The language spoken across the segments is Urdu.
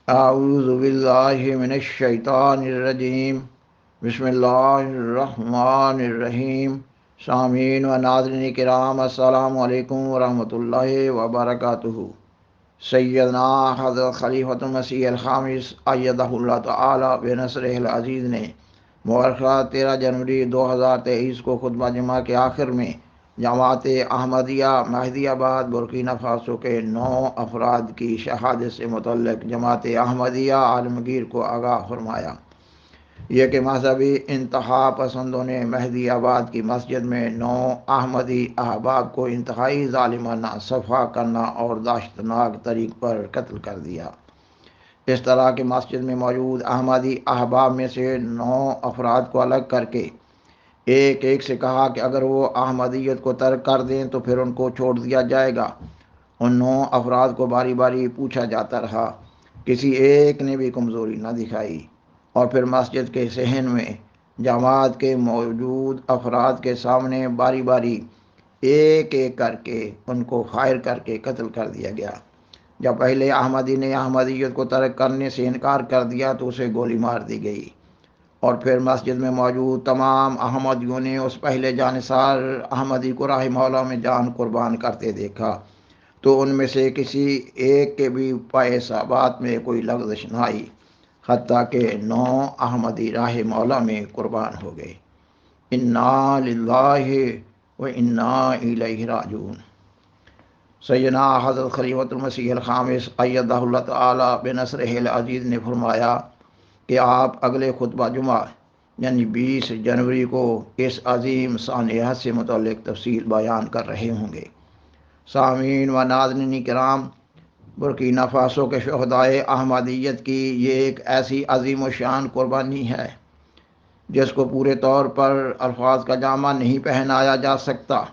اعوذ باللہ من الشیطان الرجیم بسم اللہ الرحمن الرحیم۔ سامعین و ناظرین کرام، السلام علیکم ورحمۃ اللہ وبرکاتہ۔ سیدنا حضرت خلیفۃ المسیح الخامس ایدہ اللہ تعالی بنصرہ العزیز نے مورخہ 13 جنوری 2023 کو خطبہ جمعہ کے آخر میں جماعت احمدیہ مہدی آباد برکینا فاسو کے 9 افراد کی شہادت سے متعلق جماعت احمدیہ عالمگیر کو آگاہ فرمایا۔ یہ کہ مذہبی انتہا پسندوں نے مہدی آباد کی مسجد میں 9 احمدی احباب کو انتہائی ظالمانہ صفحہ کرنا اور داشتناک طریق پر قتل کر دیا۔ اس طرح کہ مسجد میں موجود احمدی احباب میں سے 9 افراد کو الگ کر کے ایک سے کہا کہ اگر وہ احمدیت کو ترک کر دیں تو پھر ان کو چھوڑ دیا جائے گا۔ ان 9 افراد کو باری باری پوچھا جاتا رہا، کسی ایک نے بھی کمزوری نہ دکھائی، اور پھر مسجد کے صحن میں جماعت کے موجود افراد کے سامنے باری باری ایک کر کے ان کو فائر کر کے قتل کر دیا گیا۔ جب پہلے احمدی نے احمدیت کو ترک کرنے سے انکار کر دیا تو اسے گولی مار دی گئی، اور پھر مسجد میں موجود تمام احمدیوں نے اس پہلے جانثار احمدی کو راہ مولا میں جان قربان کرتے دیکھا تو ان میں سے کسی ایک کے بھی پائے ثبات میں کوئی لغزش نہ آئی، حتیٰ کہ 9 احمدی راہ مولا میں قربان ہو گئے۔ انا للہ و انا الیہ راجعون۔ سیدنا حضرت خلیفۃ المسیح الخامس ایدہ اللہ تعالی بنصرہ العزیز نے فرمایا کہ آپ اگلے خطبہ جمعہ یعنی 20 جنوری کو اس عظیم سانحہ سے متعلق تفصیل بیان کر رہے ہوں گے۔ سامعین و ناظرین کرام، برکینا فاسو کے شہدائے احمدیت کی یہ ایک ایسی عظیم و شان قربانی ہے جس کو پورے طور پر الفاظ کا جامع نہیں پہنایا جا سکتا۔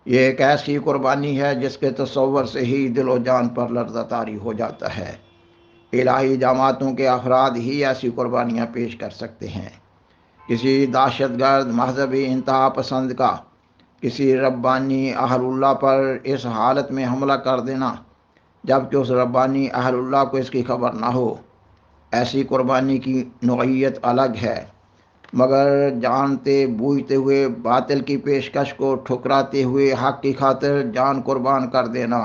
یہ ایک ایسی قربانی ہے جس کے تصور سے ہی دل و جان پر لرزہ طاری ہو جاتا ہے۔ الہی جماعتوں کے افراد ہی ایسی قربانیاں پیش کر سکتے ہیں۔ کسی دہشت گرد مذہبی انتہا پسند کا کسی ربانی اہل اللہ پر اس حالت میں حملہ کر دینا جبکہ اس ربانی اہل اللہ کو اس کی خبر نہ ہو، ایسی قربانی کی نوعیت الگ ہے، مگر جانتے بوجھتے ہوئے باطل کی پیشکش کو ٹھکراتے ہوئے حق کی خاطر جان قربان کر دینا،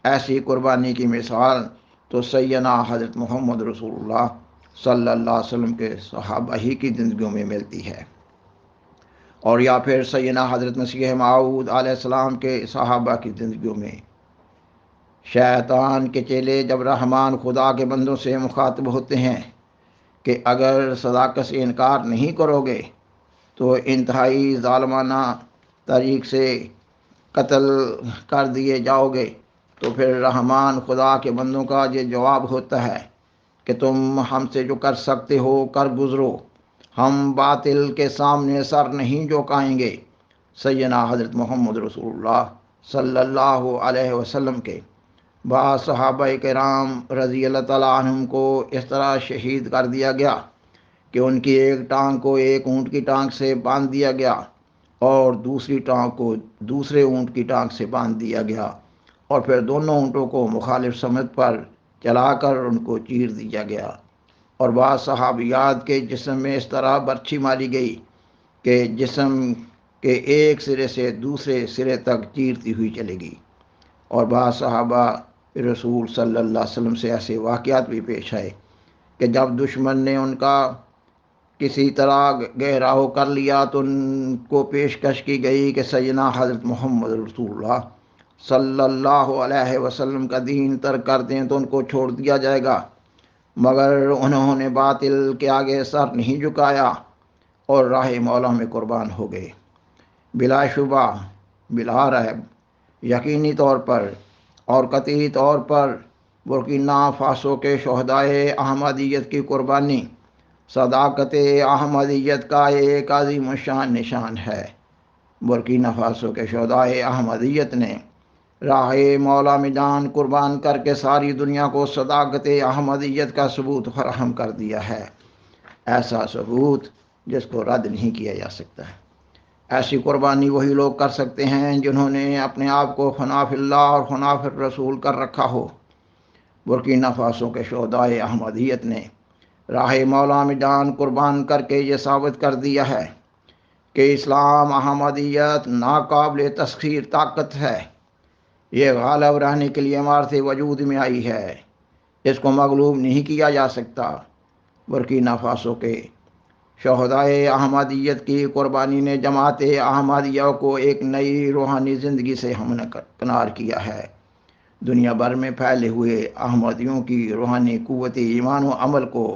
ایسی قربانی کی مثال تو سیدنا حضرت محمد رسول اللہ صلی اللہ علیہ وسلم کے صحابہ ہی کی زندگیوں میں ملتی ہے، اور یا پھر سیدنا حضرت مسیح موعود علیہ السلام کے صحابہ کی زندگیوں میں۔ شیطان کے چیلے جب رحمان خدا کے بندوں سے مخاطب ہوتے ہیں کہ اگر صداقت سے انکار نہیں کرو گے تو انتہائی ظالمانہ طریق سے قتل کر دیے جاؤ گے، تو پھر رحمان خدا کے بندوں کا یہ جواب ہوتا ہے کہ تم ہم سے جو کر سکتے ہو کر گزرو، ہم باطل کے سامنے سر نہیں جھکائیں گے۔ سیدنا حضرت محمد رسول اللہ صلی اللہ علیہ وسلم کے بعض صحابہ کرام رضی اللہ تعالیٰ عنہم کو اس طرح شہید کر دیا گیا کہ ان کی ایک ٹانگ کو ایک اونٹ کی ٹانگ سے باندھ دیا گیا اور دوسری ٹانگ کو دوسرے اونٹ کی ٹانگ سے باندھ دیا گیا، اور پھر دونوں اونٹوں کو مخالف سمت پر چلا کر ان کو چیر دیا گیا، اور بعض صحابیات کے جسم میں اس طرح برچھی ماری گئی کہ جسم کے ایک سرے سے دوسرے سرے تک چیرتی ہوئی چلے گی، اور بعض صحابہ رسول صلی اللہ علیہ وسلم سے ایسے واقعات بھی پیش آئے کہ جب دشمن نے ان کا کسی طرح گھیراؤ کر لیا تو ان کو پیشکش کی گئی کہ سیدنا حضرت محمد رسول اللہ صلی اللہ علیہ وسلم کا دین ترک کر دیں تو ان کو چھوڑ دیا جائے گا، مگر انہوں نے باطل کے آگے سر نہیں جھکایا اور راہ مولا میں قربان ہو گئے۔ بلا شبہ، بلا ریب، یقینی طور پر اور قطعی طور پر برکینا فاسو کے شہدائے احمدیت کی قربانی صداقت احمدیت کا ایک عظیم الشان نشان ہے۔ برکینا فاسو کے شہدائے احمدیت نے راہ مولا میں جان قربان کر کے ساری دنیا کو صداقت احمدیت کا ثبوت فراہم کر دیا ہے، ایسا ثبوت جس کو رد نہیں کیا جا سکتا ہے۔ ایسی قربانی وہی لوگ کر سکتے ہیں جنہوں نے اپنے آپ کو فنا فی اللہ اور فنا فی الرسول کر رکھا ہو۔ برکینا فاسو کے شہدائے احمدیت نے راہ مولا میں جان قربان کر کے یہ ثابت کر دیا ہے کہ اسلام احمدیت ناقابل تسخیر طاقت ہے۔ یہ غالب رہنے کے لیے عمارت وجود میں آئی ہے، اس کو مغلوب نہیں کیا جا سکتا۔ برکینا فاسو کے شہدائے احمدیت کی قربانی نے جماعت احمدیہ کو ایک نئی روحانی زندگی سے ہمکنار کیا ہے، دنیا بھر میں پھیلے ہوئے احمدیوں کی روحانی قوت ایمان و عمل کو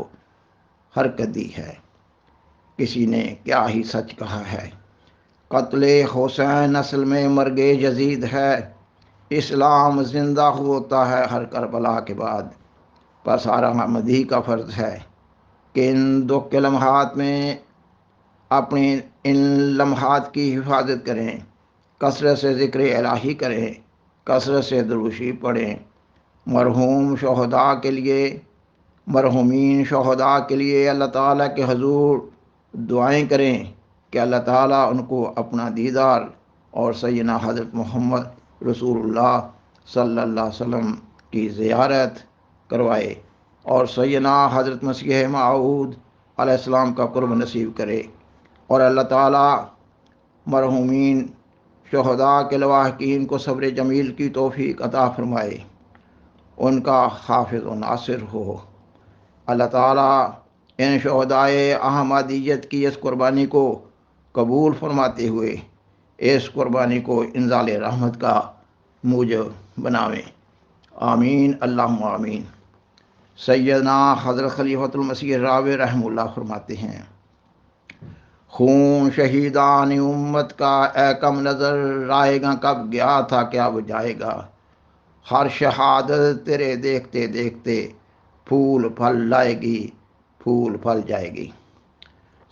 حرکت دی ہے۔ کسی نے کیا ہی سچ کہا ہے، قتل حسین اصل میں مرگ یزید ہے، اسلام زندہ ہوتا ہے ہر کربلا کے بعد۔ پس ہر احمدی کا فرض ہے کہ ان دکھ کے لمحات میں اپنی ان لمحات کی حفاظت کریں، کثرت سے ذکر الہی کریں، کثرت سے دروشی پڑھیں، مرحوم شہداء کے لیے، مرحومین شہداء کے لیے اللہ تعالیٰ کے حضور دعائیں کریں کہ اللہ تعالیٰ ان کو اپنا دیدار اور سیدنا حضرت محمد رسول اللہ صلی اللہ علیہ وسلم کی زیارت کروائے اور سیدنا حضرت مسیح موعود علیہ السلام کا قرب نصیب کرے، اور اللہ تعالیٰ مرحومین شہداء کے لواحقین کو صبر جمیل کی توفیق عطا فرمائے، ان کا حافظ و ناصر ہو۔ اللہ تعالیٰ ان شہدائے احمدیت کی اس قربانی کو قبول فرماتے ہوئے اس قربانی کو انزال رحمت کا موجب بناویں، آمین اللہم آمین۔ سیدنا حضرت خلیفۃ المسیح راوی رحمہ اللہ فرماتے ہیں، خون شہیدان امت کا اے کم نظر رائے گا کب گیا تھا کیا وہ جائے گا، ہر شہادت تیرے دیکھتے دیکھتے پھول پھل لائے گی، پھول پھل جائے گی۔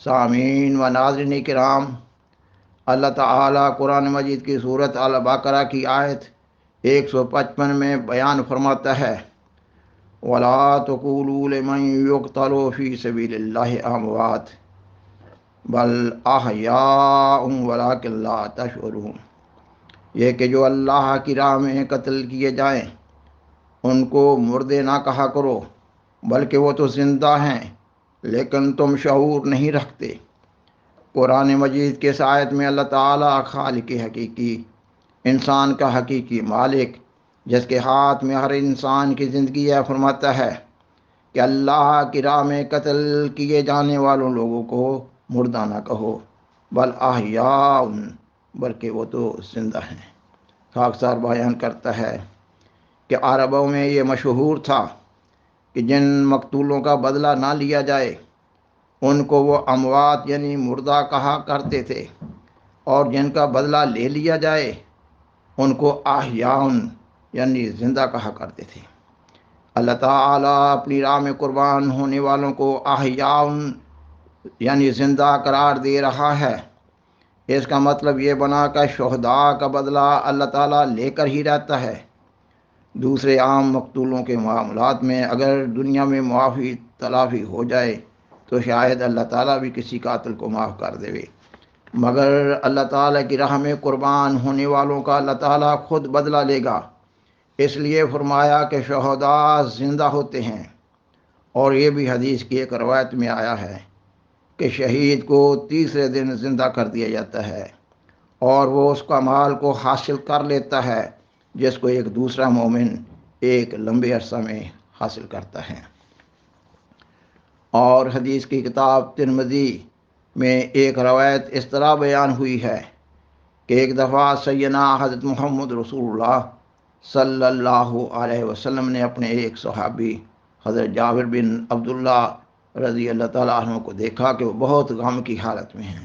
سامعین و ناظرین کرام، اللہ تعالیٰ قرآن مجید کی سورت البقرہ کی آیت 155 میں بیان فرماتا ہے، وَلَا تَقُولُوا لِمَن يُقْتَلُ فِي سَبِيلِ اللَّهِ أَمْوَاتٌ بَلْ أَحْيَاءٌ وَلَٰكِن لَّا تَشْعُرُونَ۔ یہ کہ جو اللہ کی راہ میں قتل کیے جائیں ان کو مردے نہ کہا کرو، بلکہ وہ تو زندہ ہیں لیکن تم شعور نہیں رکھتے۔ قرآن مجید کے اس آیت میں اللہ تعالیٰ خالق حقیقی، انسان کا حقیقی مالک، جس کے ہاتھ میں ہر انسان کی زندگی ہے، فرماتا ہے کہ اللہ کی راہ میں قتل کیے جانے والوں لوگوں کو مردہ نہ کہو، بل احیاء، بلکہ وہ تو زندہ ہیں۔ خاکسار بیان کرتا ہے کہ عربوں میں یہ مشہور تھا کہ جن مقتولوں کا بدلہ نہ لیا جائے ان کو وہ اموات یعنی مردہ کہا کرتے تھے، اور جن کا بدلہ لے لیا جائے ان کو احیاء یعنی زندہ کہا کرتے تھے۔ اللہ تعالیٰ اپنی راہ میں قربان ہونے والوں کو احیاء یعنی زندہ قرار دے رہا ہے۔ اس کا مطلب یہ بنا کہ شہداء کا بدلہ اللہ تعالیٰ لے کر ہی رہتا ہے۔ دوسرے عام مقتولوں کے معاملات میں اگر دنیا میں معافی تلافی ہو جائے تو شاید اللہ تعالیٰ بھی کسی قاتل کو معاف کر دے، مگر اللہ تعالیٰ کی راہ میں قربان ہونے والوں کا اللہ تعالیٰ خود بدلہ لے گا۔ اس لیے فرمایا کہ شہداء زندہ ہوتے ہیں، اور یہ بھی حدیث کی ایک روایت میں آیا ہے کہ شہید کو تیسرے دن زندہ کر دیا جاتا ہے اور وہ اس کمال کو حاصل کر لیتا ہے جس کو ایک دوسرا مومن ایک لمبے عرصہ میں حاصل کرتا ہے۔ اور حدیث کی کتاب ترمذی میں ایک روایت اس طرح بیان ہوئی ہے کہ ایک دفعہ سیدنا حضرت محمد رسول اللہ صلی اللہ علیہ وسلم نے اپنے ایک صحابی حضرت جابر بن عبداللہ رضی اللہ تعالیٰ عنہ کو دیکھا کہ وہ بہت غم کی حالت میں ہیں۔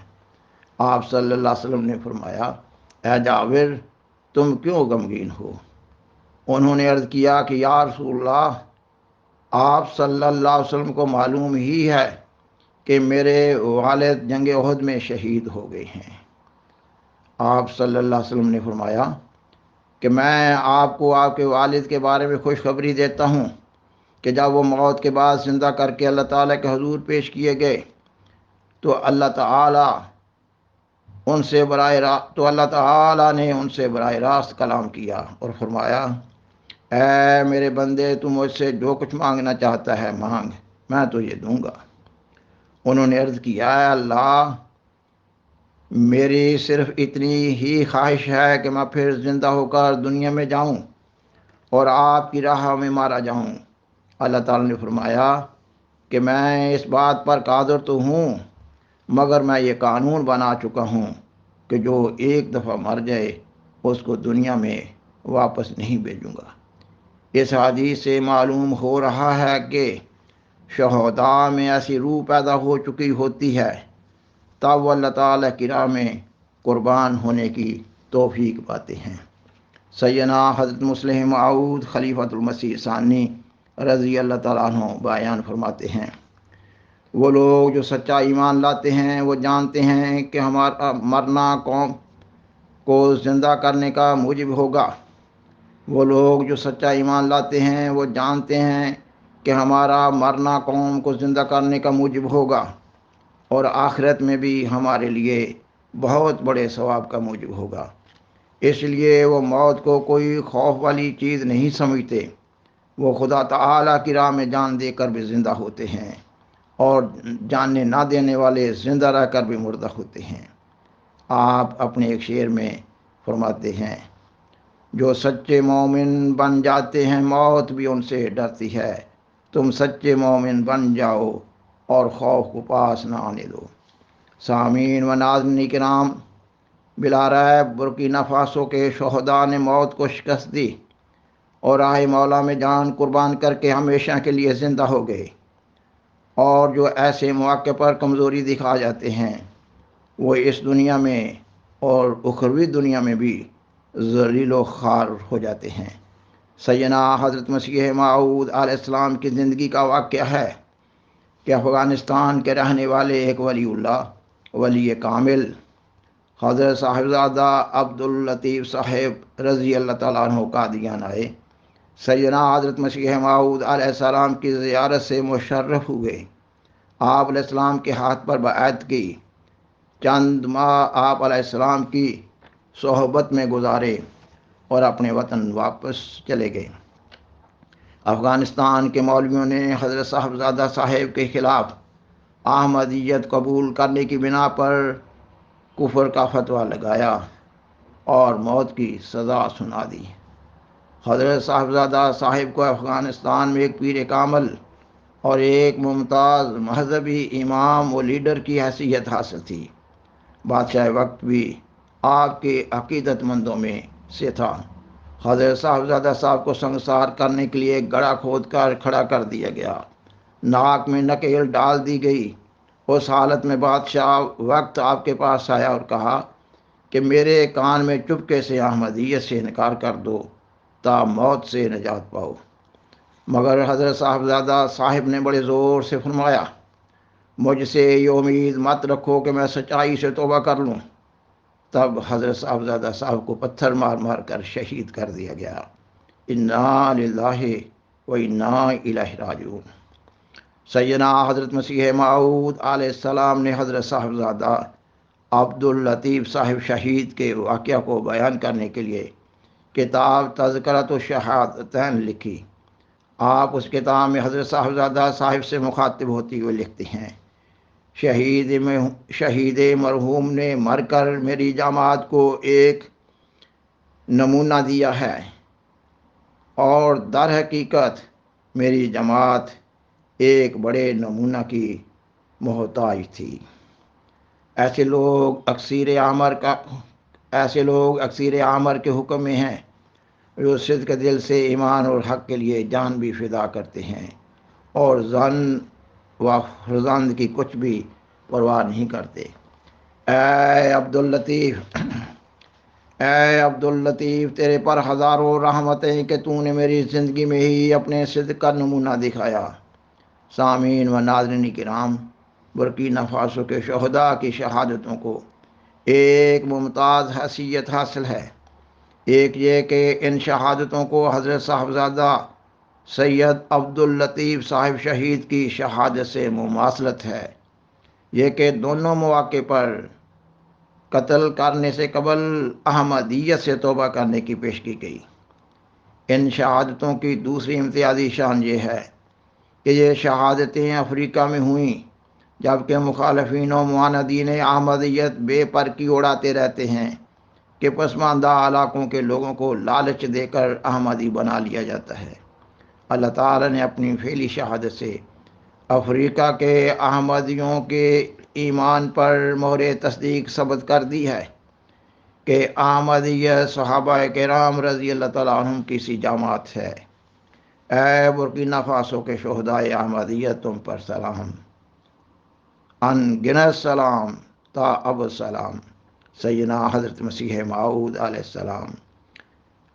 آپ صلی اللہ علیہ وسلم نے فرمایا، اے جابر تم کیوں غمگین ہو؟ انہوں نے عرض کیا کہ یا رسول اللہ، آپ صلی اللہ علیہ وسلم کو معلوم ہی ہے کہ میرے والد جنگ احد میں شہید ہو گئے ہیں۔ آپ صلی اللہ علیہ وسلم نے فرمایا کہ میں آپ کو آپ کے والد کے بارے میں خوشخبری دیتا ہوں کہ جب وہ موت کے بعد زندہ کر کے اللہ تعالیٰ کے حضور پیش کیے گئے تو اللہ تعالیٰ نے ان سے براہ راست کلام کیا اور فرمایا اے میرے بندے تو مجھ سے جو کچھ مانگنا چاہتا ہے مانگ، میں تجھے دوں گا۔ انہوں نے عرض کیا اے اللہ، میری صرف اتنی ہی خواہش ہے کہ میں پھر زندہ ہو کر دنیا میں جاؤں اور آپ کی راہ میں مارا جاؤں۔ اللہ تعالیٰ نے فرمایا کہ میں اس بات پر قادر تو ہوں، مگر میں یہ قانون بنا چکا ہوں کہ جو ایک دفعہ مر جائے اس کو دنیا میں واپس نہیں بھیجوں گا۔ اس حدیث سے معلوم ہو رہا ہے کہ شہداء میں ایسی روح پیدا ہو چکی ہوتی ہے تب وہ اللہ تعالیٰ کی راہ میں قربان ہونے کی توفیق پاتے ہیں۔ سیدنا حضرت مسلم موعود خلیفۃ المسیح ثانی رضی اللہ تعالیٰ عنہ بیان فرماتے ہیں، وہ لوگ جو سچا ایمان لاتے ہیں وہ جانتے ہیں کہ ہمارا مرنا قوم کو زندہ کرنے کا موجب ہوگا۔ وہ لوگ جو سچا ایمان لاتے ہیں وہ جانتے ہیں کہ ہمارا مرنا قوم کو زندہ کرنے کا موجب ہوگا اور آخرت میں بھی ہمارے لیے بہت بڑے ثواب کا موجب ہوگا۔ اس لیے وہ موت کو کوئی خوف والی چیز نہیں سمجھتے۔ وہ خدا تعالیٰ کی راہ میں جان دے کر بھی زندہ ہوتے ہیں اور جاننے نہ دینے والے زندہ رہ کر بھی مردہ ہوتے ہیں۔ آپ اپنے ایک شعر میں فرماتے ہیں، جو سچے مومن بن جاتے ہیں موت بھی ان سے ڈرتی ہے، تم سچے مومن بن جاؤ اور خوف کو پاس نہ آنے دو۔ سامعین و ناظرین کرام، بلا ریب برکینا فاسو کے شہداء نے موت کو شکست دی اور راہ مولا میں جان قربان کر کے ہمیشہ کے لیے زندہ ہو گئے، اور جو ایسے مواقع پر کمزوری دکھا جاتے ہیں وہ اس دنیا میں اور اخروی دنیا میں بھی ذلیل و خوار ہو جاتے ہیں۔ سیدنا حضرت مسیح موعود علیہ السلام کی زندگی کا واقعہ ہے کہ افغانستان کے رہنے والے ایک ولی اللہ، ولی کامل حضرت صاحبزادہ عبداللطیف صاحب رضی اللہ تعالیٰ عنہ قادیان آئے۔ سیدنا حضرت مسیح موعود علیہ السلام کی زیارت سے مشرف ہوئے۔ آپ علیہ السلام کے ہاتھ پر بیعت کی، چند ماہ آپ علیہ السلام کی صحبت میں گزارے اور اپنے وطن واپس چلے گئے۔ افغانستان کے مولویوں نے حضرت صاحبزادہ صاحب کے خلاف احمدیت قبول کرنے کی بنا پر کفر کا فتویٰ لگایا اور موت کی سزا سنا دی۔ حضرت صاحبزادہ صاحب کو افغانستان میں ایک پیر کامل اور ایک ممتاز مذہبی امام و لیڈر کی حیثیت حاصل تھی۔ بادشاہ وقت بھی آپ کے عقیدت مندوں میں سے تھا۔ حضرت صاحبزادہ صاحب کو سنگسار کرنے کے لیے ایک گڑھا کھود کر کھڑا کر دیا گیا، ناک میں نکیل ڈال دی گئی۔ اس حالت میں بادشاہ وقت آپ کے پاس آیا اور کہا کہ میرے کان میں چپکے سے احمدیت سے انکار کر دو تا موت سے نجات پاؤ۔ مگر حضرت صاحبزادہ صاحب نے بڑے زور سے فرمایا، مجھ سے یہ امید مت رکھو کہ میں سچائی سے توبہ کر لوں۔ تب حضرت صاحبزادہ صاحب کو پتھر مار مار کر شہید کر دیا گیا۔ انا للہ و انا الیہ راجعون۔ سیدنا حضرت مسیح موعود علیہ السلام نے حضرت صاحبزادہ عبداللطیف صاحب شہید کے واقعہ کو بیان کرنے کے لیے کتاب تذکرۃ الشہادتین لکھی۔ آپ اس کتاب میں حضرت صاحبزادہ صاحب سے مخاطب ہوتے ہوئے لکھتے ہیں، شہید مرحوم نے مر کر میری جماعت کو ایک نمونہ دیا ہے اور در حقیقت میری جماعت ایک بڑے نمونہ کی محتاج تھی۔ ایسے لوگ اکثیر عامر کے حکم میں ہیں جو صدق دل سے ایمان اور حق کے لیے جان بھی فدا کرتے ہیں اور ظن و فرزند کی کچھ بھی پرواہ نہیں کرتے۔ اے عبداللطیف، تیرے پر ہزاروں رحمتیں کہ تو نے میری زندگی میں ہی اپنے صدق کا نمونہ دکھایا۔ سامعین و ناظرین کرام، برکینا فاسو کے شہداء کی شہادتوں کو ایک ممتاز حیثیت حاصل ہے۔ ایک یہ کہ ان شہادتوں کو حضرت صاحبزادہ سید عبداللطیف صاحب شہید کی شہادت سے مماثلت ہے، یہ کہ دونوں مواقع پر قتل کرنے سے قبل احمدیت سے توبہ کرنے کی پیشگی گئی۔ ان شہادتوں کی دوسری امتیازی شان یہ ہے کہ یہ شہادتیں افریقہ میں ہوئیں جبکہ مخالفین و معاندین احمدیت بے پر کی اڑاتے رہتے ہیں کہ پسماندہ علاقوں کے لوگوں کو لالچ دے کر احمدی بنا لیا جاتا ہے۔ اللہ تعالیٰ نے اپنی پھیلی شہادت سے افریقہ کے احمدیوں کے ایمان پر مہر تصدیق ثبت کر دی ہے کہ احمدیت صحابہ کرام رضی اللہ تعالیٰ عنہم کی سی جماعت ہے۔ اے برکینا فاسو کے شہدائے احمدیت، تم پر سلام، ان گنت سلام تا اب سلام۔ سیدنا حضرت مسیح موعود علیہ السلام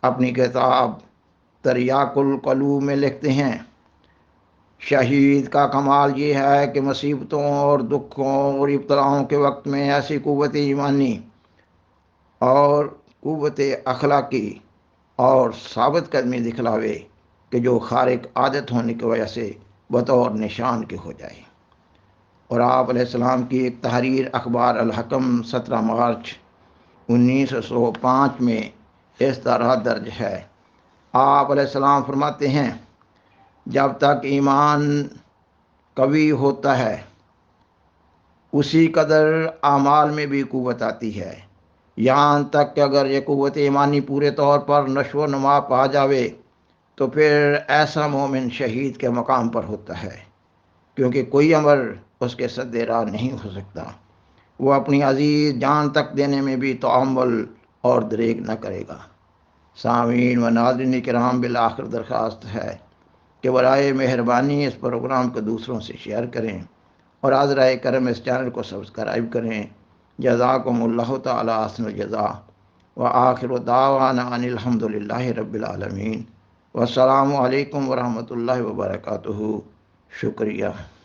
اپنی کتاب تریاق القلوب میں لکھتے ہیں، شہید کا کمال یہ ہے کہ مصیبتوں اور دکھوں اور ابتلاؤں کے وقت میں ایسی قوت ایمانی اور قوت اخلاقی اور ثابت قدمی دکھلاوے کہ جو خارق عادت ہونے کی وجہ سے بطور نشان کے ہو جائے۔ اور آپ علیہ السلام کی ایک تحریر اخبار الحکم 17 مارچ 1905 میں اس طرح درج ہے۔ آپ علیہ السلام فرماتے ہیں، جب تک ایمان قوی ہوتا ہے اسی قدر اعمال میں بھی قوت آتی ہے، یہاں تک کہ اگر یہ قوت ایمانی پورے طور پر نشو و نما پا جاوے تو پھر ایسا مومن شہید کے مقام پر ہوتا ہے، کیونکہ کوئی امر اس کے سد راہ نہیں ہو سکتا۔ وہ اپنی عزیز جان تک دینے میں بھی تعامل اور دریغ نہ کرے گا۔ سامعین و ناظرین کرام، بالآخر درخواست ہے کہ برائے مہربانی اس پروگرام کو دوسروں سے شیئر کریں اور عذرائے کرم اس چینل کو سبسکرائب کریں۔ جزاکم اللہ تعالی احسن الجزاء وآخر دعوانا ان الحمد للہ رب العالمین، والسلام علیکم ورحمۃ اللہ وبرکاتہ۔ شکریہ۔